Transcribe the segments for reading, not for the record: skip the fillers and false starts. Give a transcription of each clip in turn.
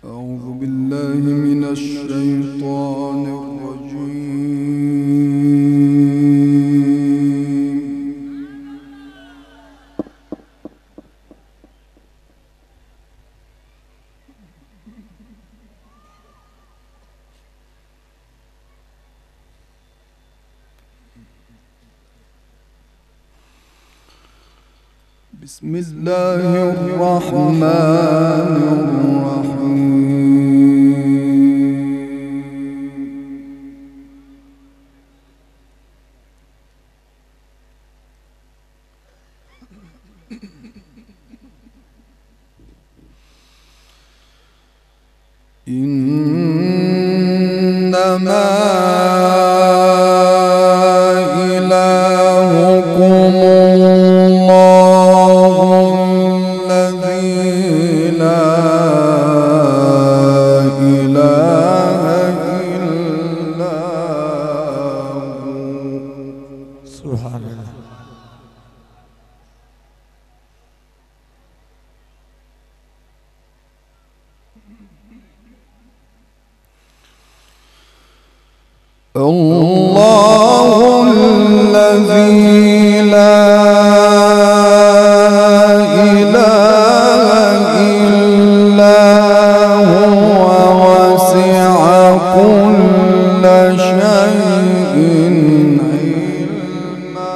أعوذ بالله من الشيطان الرجيم. بسم الله الرحمن الرحيم. إنما إلهكم الله الذي لا إله إلا هو وسع كل شيء علما.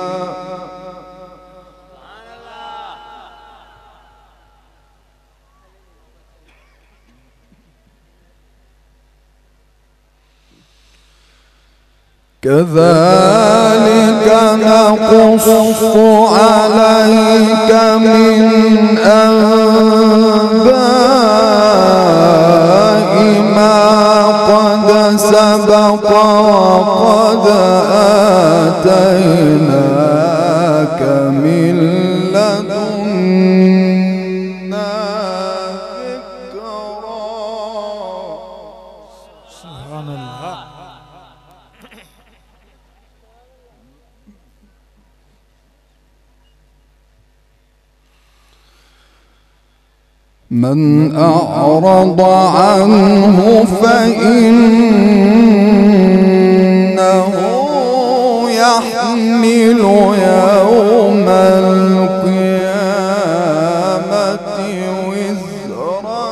كذلك نقص عليك من أنباء ما قد سبق وقد آتيناك من لدنا ذكرا. سبحان الله. من أعرض عنه فإنه يحمل يوم القيامة وزرا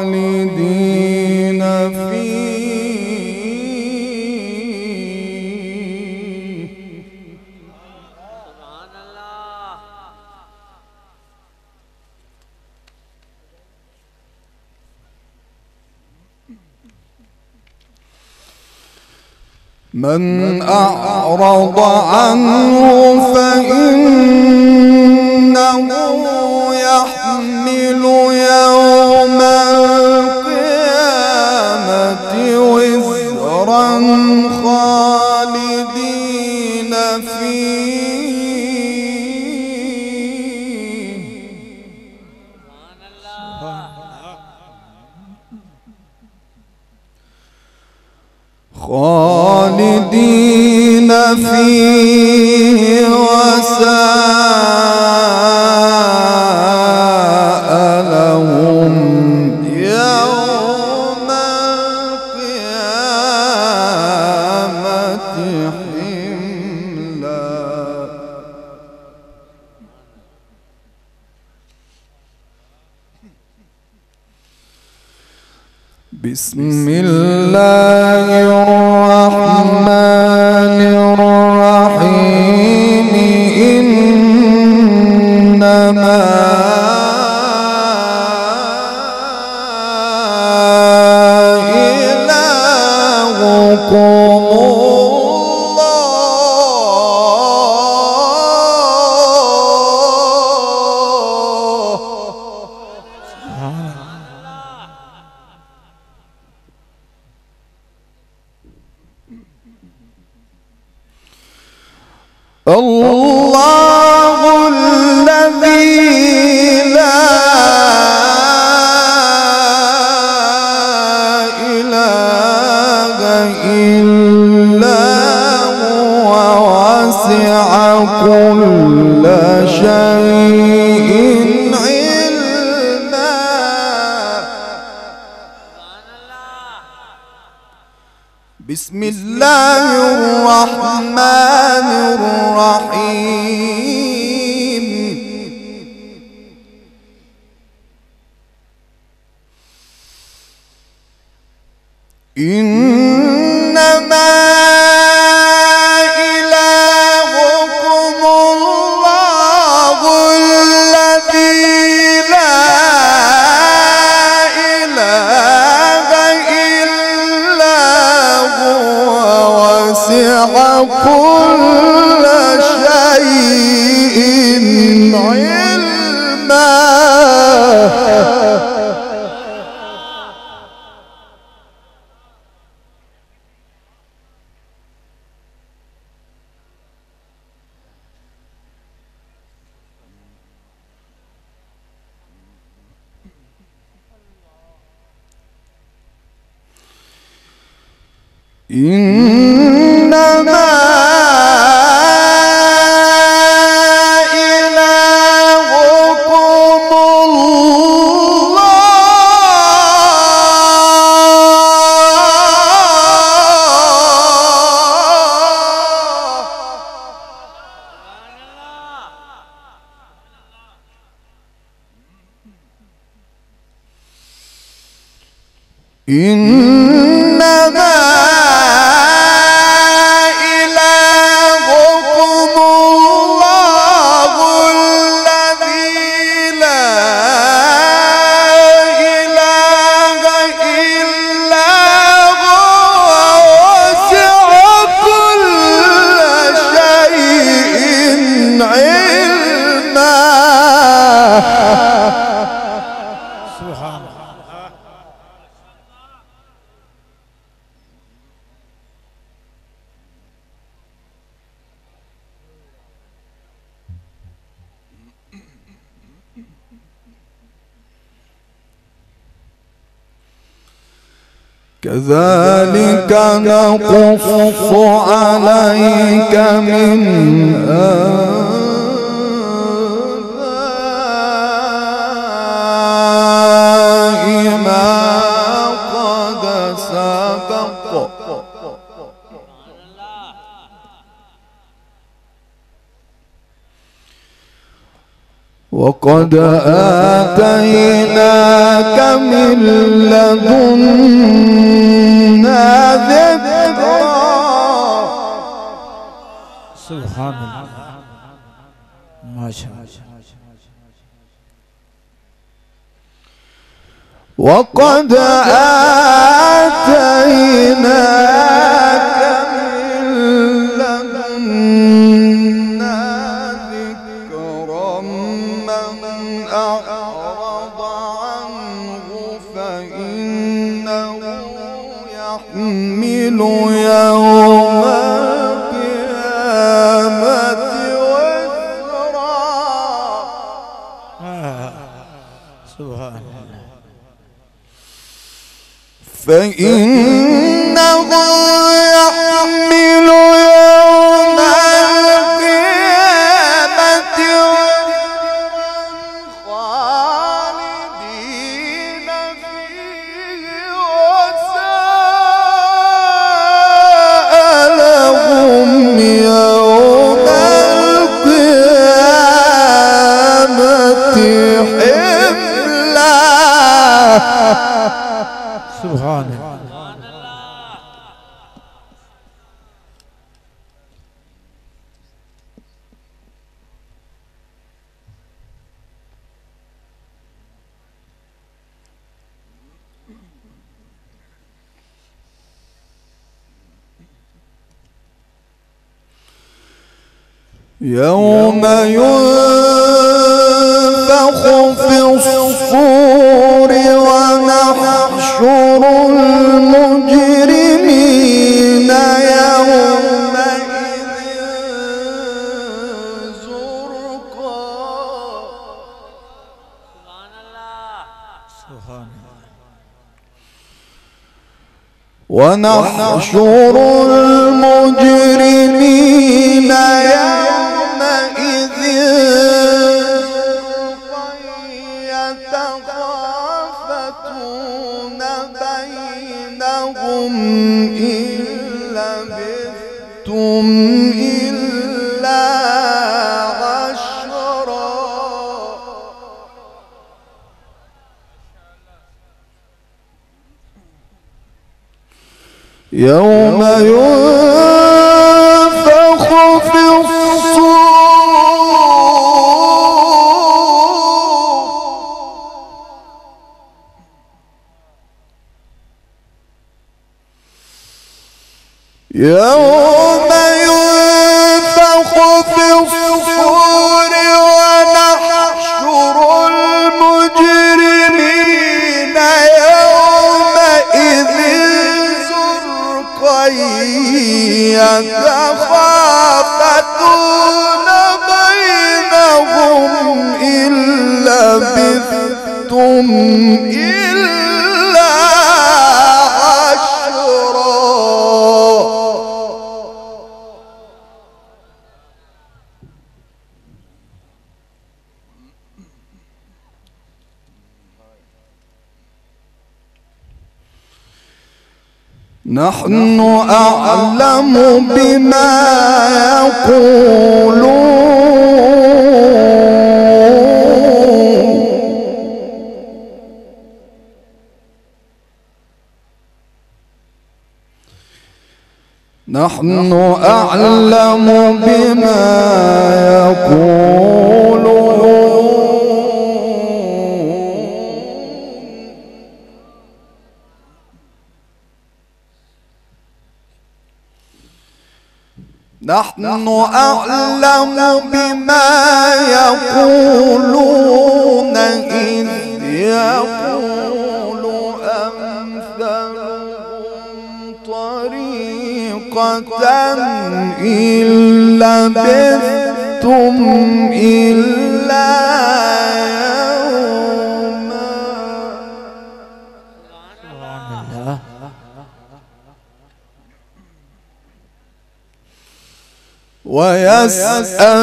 خالدين فيه. سبحان الله. من أعرض عنه فإنه يحمل يوم القيامة وزرا خالدين فيه. خالدين فيه وساء لهم يوم القيامة حملا. بسم الله الرحمن الرحيم. إنما إلهكم الله. بسم الله الرحمن الرحيم إنما إلهكم الله الذي لا إله إلا هو وسع كل شيء علما. إنما إلهكم الله إنما كذلك نقص عليك من أنباء ما قد سبق وقد آتيناك من لدنا ذكرا. سبحان الله ما شاء الله. وقد آتيناك من لدنا ذكرا. من أعرض عنه فإنه يحمل يوم القيامة وزرا. سبحان الله. فإنه يحمل يوم القيامة خالدين فيه وساء لهم يوم القيامة حملا. سبحان الله. يوم ينفخ في الصور ونحشر المجرمين يومئذ زرقا. سبحان الله. ونحشر المجرمين يومئذ زرقا يتخافتون بينهم إن إلا عشرا يوم ينفخ في الصور يوم ينفخ في الصور ونحشر المجرمين يومئذ زرقا يتخافتون بينهم إن لبثتم إلا عشرا نحن أعلم بما يقولون نحن أعلم بما يقولون نحن أعلم بما يقولون إذ يقول أمثلهم طريقة إن لبثتم إلا يوما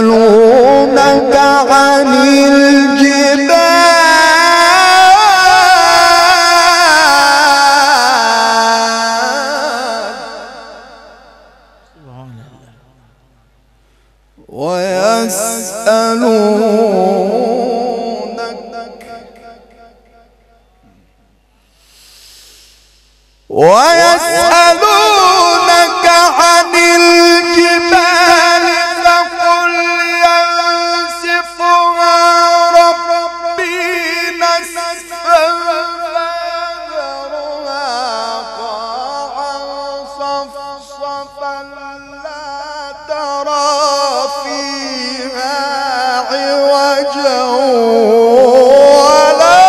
ويسألونك عن الجبال ويسألونك عن الجبال فقل ينسفها ربي نسفا فيذرها قاعا صفصفا لا ترى فيها عوجا ولا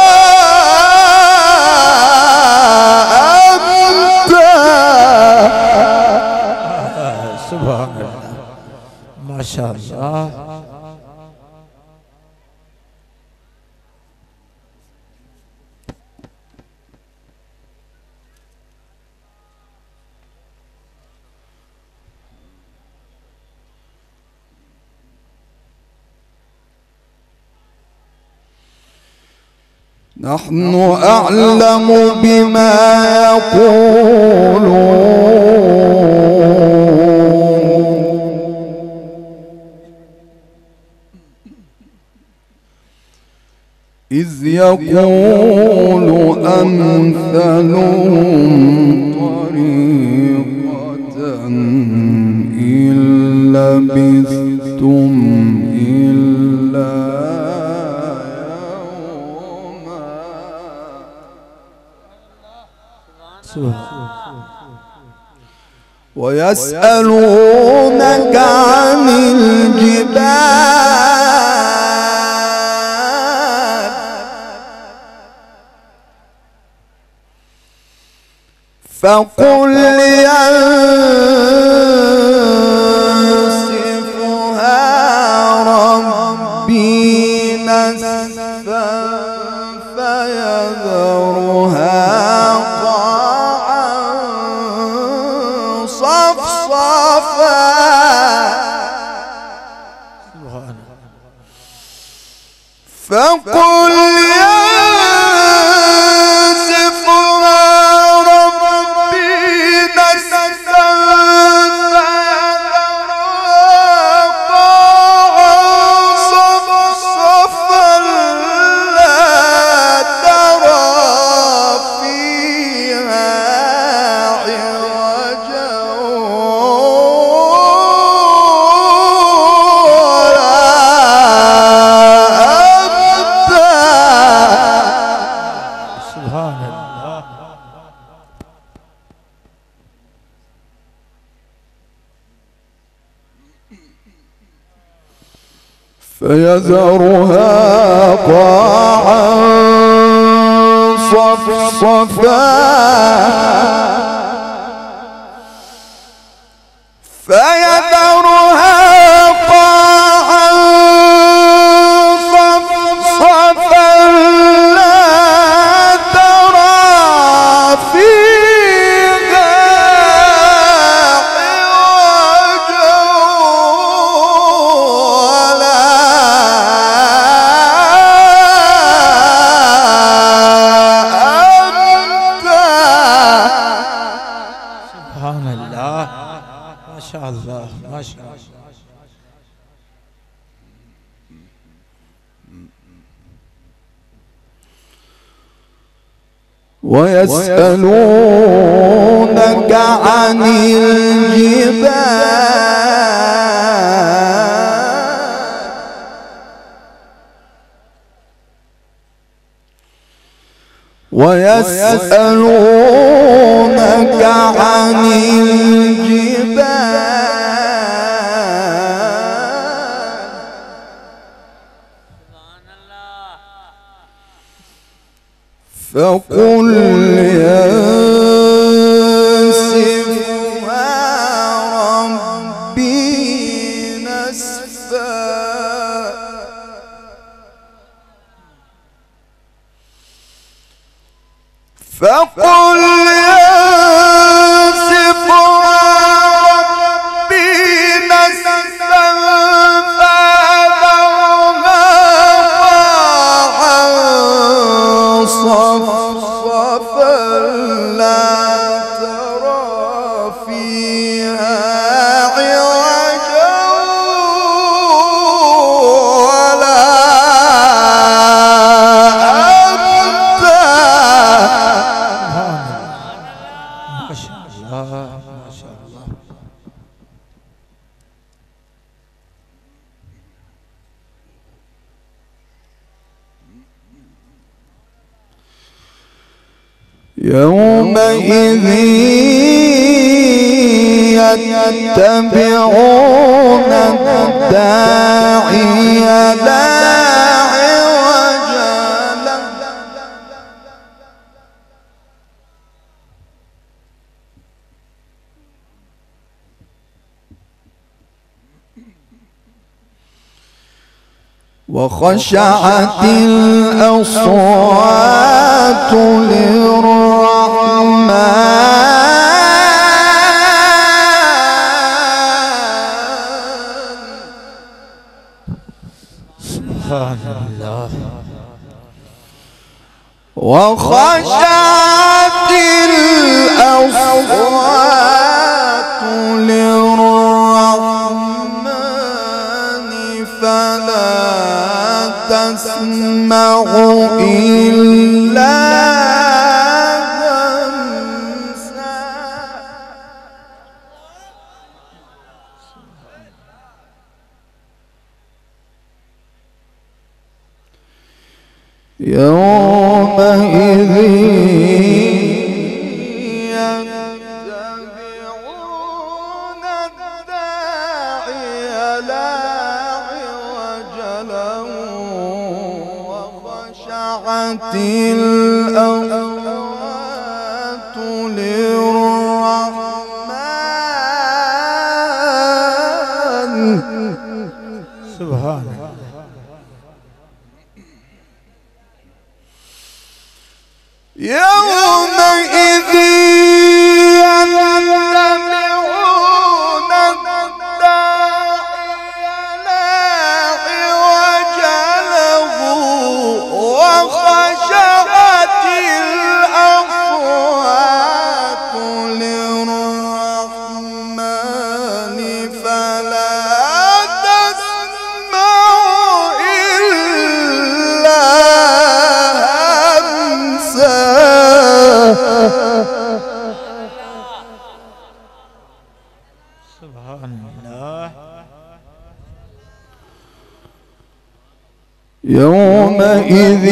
سبحان الله ما شاء الله نحن أعلم بما يقولون إذ يقول أمثلهم طريقة إن لبثتم إلا ويسألونك عن الجبال فقل ينسفها ربي نسفا فيذرها صفصفا فقل ينسفها ربي نسفا فيذرها فيذرها قاعا صفصفا فيذرها قاعا صفصفا لا ترى فيها عوجا ولا أمتا. سبحان الله، ما شاء الله ما شاء الله. ويسألونك عن الجبال ويسألونك عن الجبال فقل ينسفها ربي نسفا فقل ينسفها ربي نسفا فأذرها صفصفا لا ترى فيها عوجا ولا أمتا. ما شاء الله ما شاء الله. يومئذ يتبعون الداعي لا عوج له وخشعت الأصوات سبحان الله. وخشعت الأصوات للرحمن فلا تسمع إلا همسا. يومئذ يتبعون الداعي لا عوج له وخشعت الأصوات للرحمن. سبحان الله. يومئذ يتبعون الداعي لا عوج له وخشعت الأصوات للرحمن فلا تسمع إلا همسا. سبحان الله. يومئذ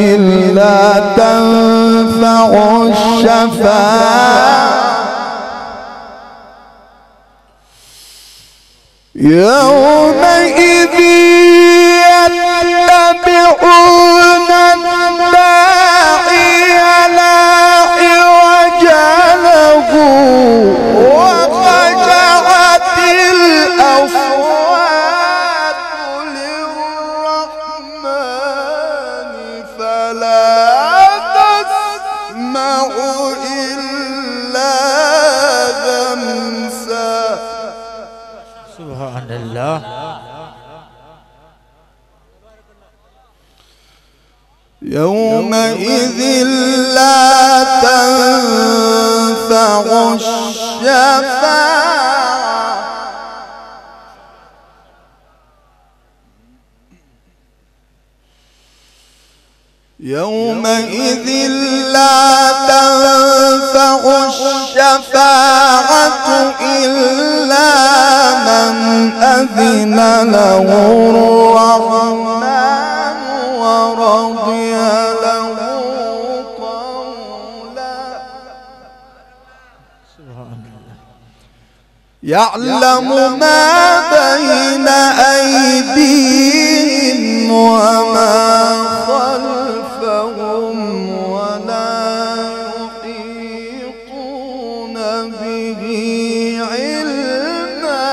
لا تنفع الشفاعة يومئذ يسمعون الداعي لا عوج له وخشعت الأصوات للرحمن فلا تسمع إلا همسا. سبحان الله. يومئذ لا تنفع الشفاعة يومئذ لا تنفع الشفاعة إلا من أذن له الرحمن ورضي له قولا. يعلم ما بين أيديهم وما خلفهم ولا يحيطون به علما.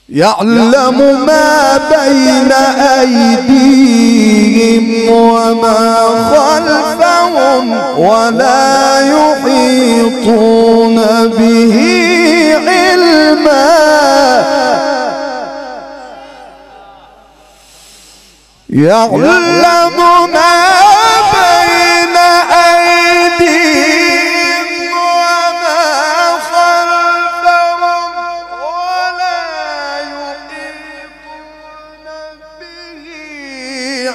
يعلم ما بين أيديهم وما خلفهم ولا يحيطون به علما. يعلم ما بين أيديهم وما خلفهم ولا يحيطون به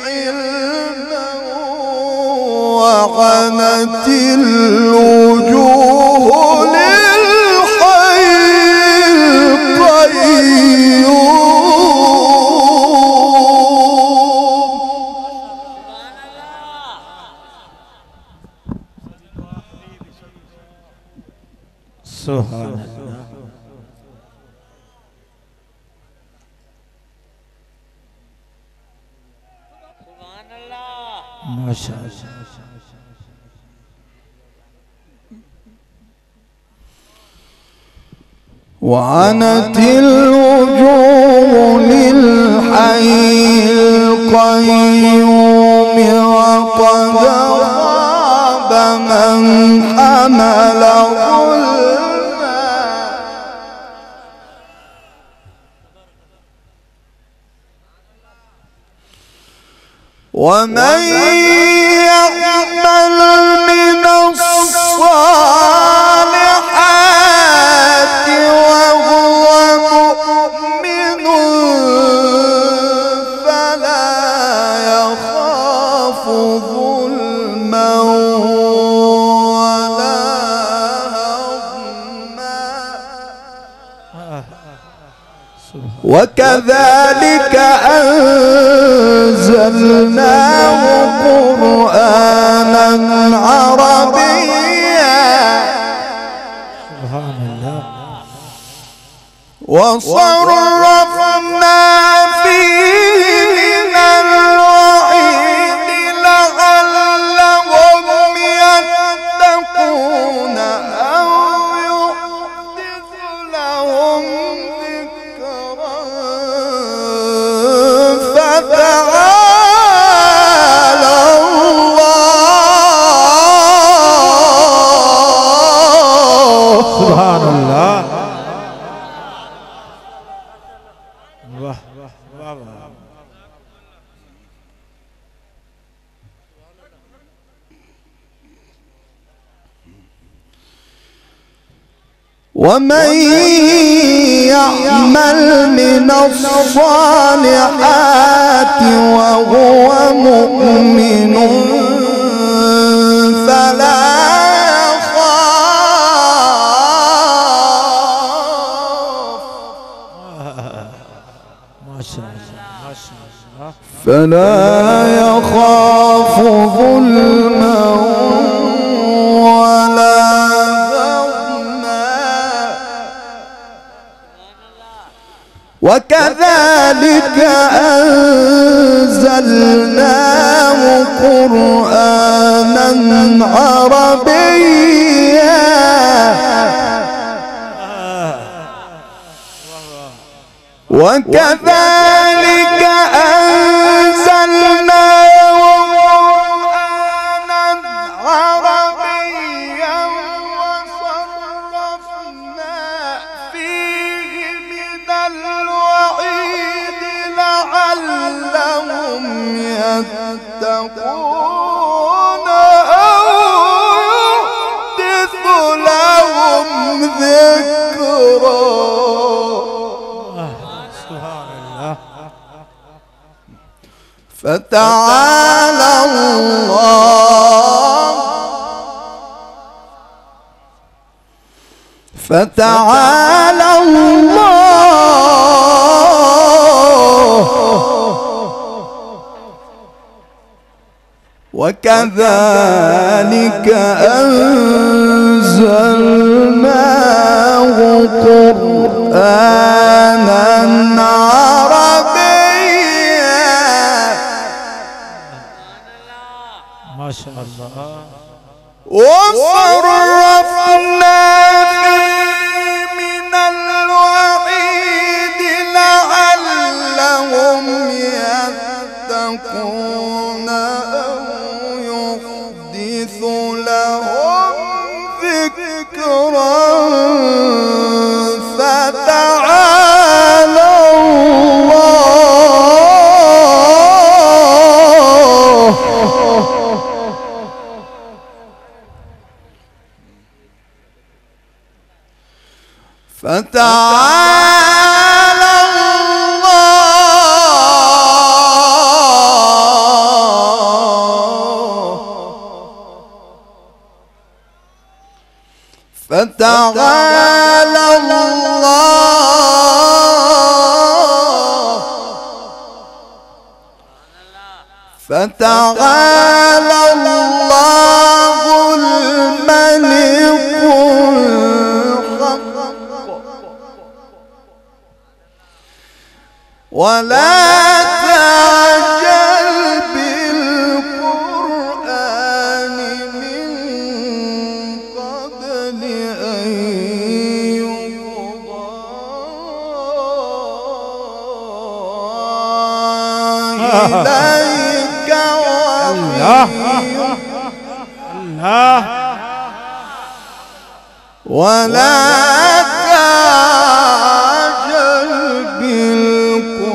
علما. وعنت الوجوه للحي القيوم. سبحان الله. ما شاء الله. وعنت الوجوه للحي القيوم وقد خاب من حمل ظلما. ومن يعمل من الصالحات وهو مؤمن فلا يخاف ظلما ولا هضما. وكذلك أنزلناه قرآنا عربيا. سبحان الله. وصرفنا فيه من الوعيد لعلهم يتقون أو يحدث لهم ذكرا. فتعالى الله. سبحان الله. वाह वाह वाह. ومن يعمل من الصالحات وهو مؤمن فلا يخاف ظلما ولا هضما. وكذلك أنزلناه قرآنا عربيا وكذلك أنزلناه قرآنا عربيا وصرفنا فيه من الوعيد لعلهم يتقون أو يحدث لهم ذكرا. فتعالى الله وكذلك أنزلناه قرآنا عربيا ما شاء الله. وصرفنا فيه من الوعيد لعلهم يتقون أو يحدث لهم ذكرا. فتعالى فتعالى الله فتعالى الله فتعالى الله الملك ولا تعجل بالقرآن من قبل أن يقضى إليك وحيه ولا تعجل بالقرآن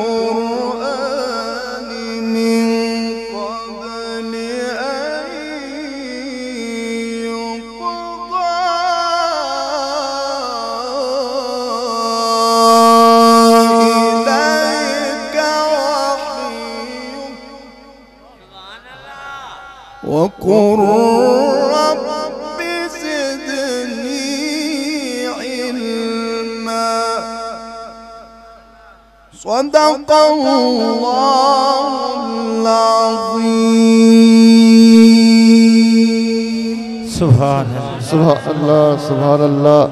من قبل أن يقضى إليك وحيه وقل رب زدني علما. صدق الله العظيم. سبحان الله. سبحان الله سبحان الله.